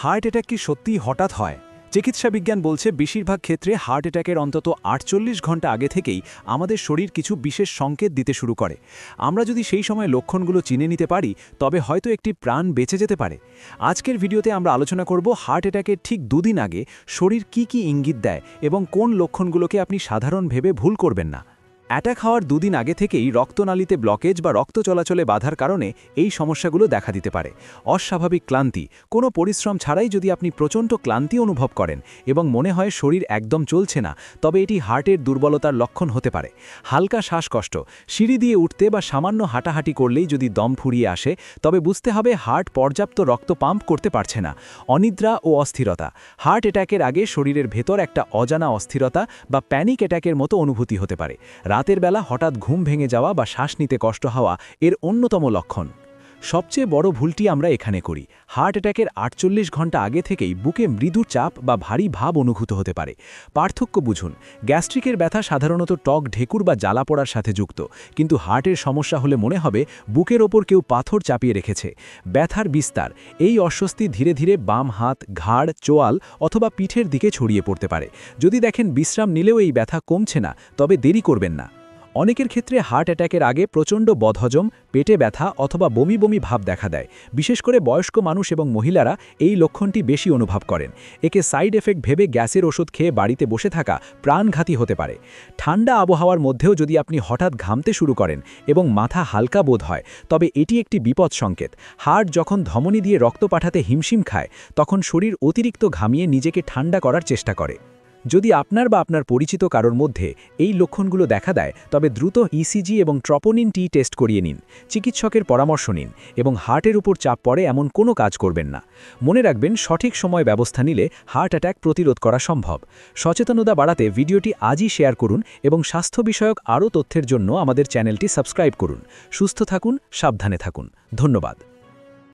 Heart attack কি সত্যিই হঠাৎ হয়? চিকিৎসা বিজ্ঞান বলছে বেশিরভাগ ক্ষেত্রে হার্ট অ্যাটাকের অন্তত ৪৮ ঘন্টা আগে থেকেই আমাদের শরীর কিছু বিশেষ সংকেত দিতে শুরু করে। আমরা যদি সেই সময় লক্ষণগুলো চিনে নিতে পারি, তবে হয়তো একটি প্রাণ বেঁচে যেতে পারে। আজকের ভিডিওতে আমরা আলোচনা করব হার্ট অ্যাটাকের ঠিক দুদিন আগে শরীর কি ইঙ্গিত দেয় এবং কোন লক্ষণগুলোকে আপনি সাধারণ ভেবে ভুল করবেন না। অ্যাটাক হওয়ার দুদিন আগে থেকেই রক্তনালীতে ব্লকেজ বা রক্ত চলাচলে বাধার কারণে এই সমস্যাগুলো দেখা দিতে পারে। অস্বাভাবিক ক্লান্তি, কোনো পরিশ্রম ছাড়াই যদি আপনি প্রচণ্ড ক্লান্তি অনুভব করেন এবং মনে হয় শরীর একদম চলছে না, তবে এটি হার্টের দুর্বলতার লক্ষণ হতে পারে। হালকা শ্বাসকষ্ট, সিঁড়ি দিয়ে উঠতে বা সামান্য হাঁটাহাঁটি করলেই যদি দম ফুরিয়ে আসে, তবে বুঝতে হবে হার্ট পর্যাপ্ত রক্ত পাম্প করতে পারছে না। অনিদ্রা ও অস্থিরতা, হার্ট অ্যাটাকের আগে শরীরের ভেতর একটা অজানা অস্থিরতা বা প্যানিক অ্যাটাকের মতো অনুভূতি হতে পারে। রাতের বেলা হঠাৎ ঘুম ভেঙে যাওয়া বা শ্বাস নিতে কষ্ট হওয়া এর অন্যতম লক্ষণ। সবচেয়ে বড় ভুলটি আমরা এখানে করি। হার্ট অ্যাটাকের ৪৮ ঘন্টা আগে থেকেই বুকে মৃদু চাপ বা ভারী ভাব অনুভূত হতে পারে। পার্থক্য বুঝুন, গ্যাস্ট্রিকের ব্যথা সাধারণত টক ঢেকুর বা জ্বালা পোড়ার সাথে যুক্ত, কিন্তু হার্টের সমস্যা হলে মনে হবে বুকের ওপর কেউ পাথর চাপিয়ে রেখেছে। ব্যথার বিস্তার, এই অস্বস্তি ধীরে ধীরে বাম হাত, ঘাড়, চোয়াল অথবা পিঠের দিকে ছড়িয়ে পড়তে পারে। যদি দেখেন বিশ্রাম নিলেও এই ব্যথা কমছে না, তবে দেরি করবেন না। অনেকের ক্ষেত্রে হার্ট অ্যাটাকের আগে প্রচণ্ড বদহজম, পেটে ব্যথা অথবা বমি বমি ভাব দেখা দেয়। বিশেষ করে বয়স্ক মানুষ এবং মহিলারা এই লক্ষণটি বেশি অনুভব করেন। একে সাইড এফেক্ট ভেবে গ্যাসের ওষুধ খেয়ে বাড়িতে বসে থাকা প্রাণঘাতী হতে পারে। ঠান্ডা আবহাওয়ার মধ্যেও যদি আপনি হঠাৎ ঘামতে শুরু করেন এবং মাথা হালকা বোধ হয়, তবে এটি একটি বিপদ সংকেত। হার্ট যখন ধমনী দিয়ে রক্ত পাঠাতে হিমশিম খায়, তখন শরীর অতিরিক্ত ঘামিয়ে নিজেকে ঠান্ডা করার চেষ্টা করে। যদি আপনার বা আপনার পরিচিত কারোর মধ্যে এই লক্ষণগুলো দেখা দেয়, তবে দ্রুত ইসিজি এবং ট্রপোনিন টি টেস্ট করিয়ে নিন। চিকিৎসকের পরামর্শ নিন এবং হার্টের উপর চাপ পড়ে এমন কোনো কাজ করবেন না। মনে রাখবেন, সঠিক সময় ব্যবস্থা নিলে হার্ট অ্যাটাক প্রতিরোধ করা সম্ভব। সচেতনতা বাড়াতে ভিডিওটি আজই শেয়ার করুন এবং স্বাস্থ্য বিষয়ক আরও তথ্যের জন্য আমাদের চ্যানেলটি সাবস্ক্রাইব করুন। সুস্থ থাকুন, সাবধানে থাকুন। ধন্যবাদ।